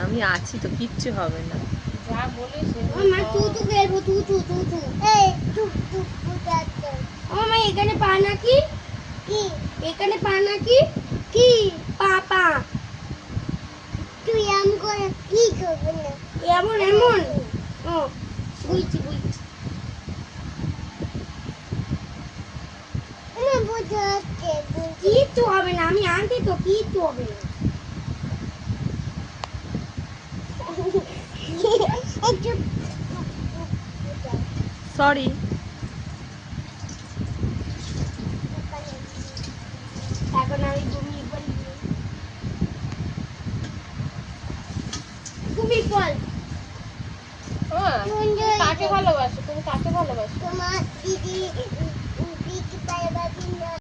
আমি আছি তো, কিচ্ছু হবে না। যা বলিস মা তুতু খেলবো, তুতু তুতু। এই টুক টুক ফুটাচ্ছে। মা এখানে পা নাকি? কি? এখানে পা নাকি? কি? পা পা। তুই এমন করে কি করবি না? এমন এমন। ও বুঝছি বুঝছি। আমার বুঝতে হচ্ছে। কিচ্ছু হবে না, আমি আনছি তো, কিচ্ছু হবে না। সরি। এখন আমি ঘুমিয়ে পড়ি। ঘুমিয়ে পড়। তুমি কাকে ভালোবাসো? তুমি কাকে ভালোবাসো? তোমার দিদি দিদি পায়ে বাঁধি না।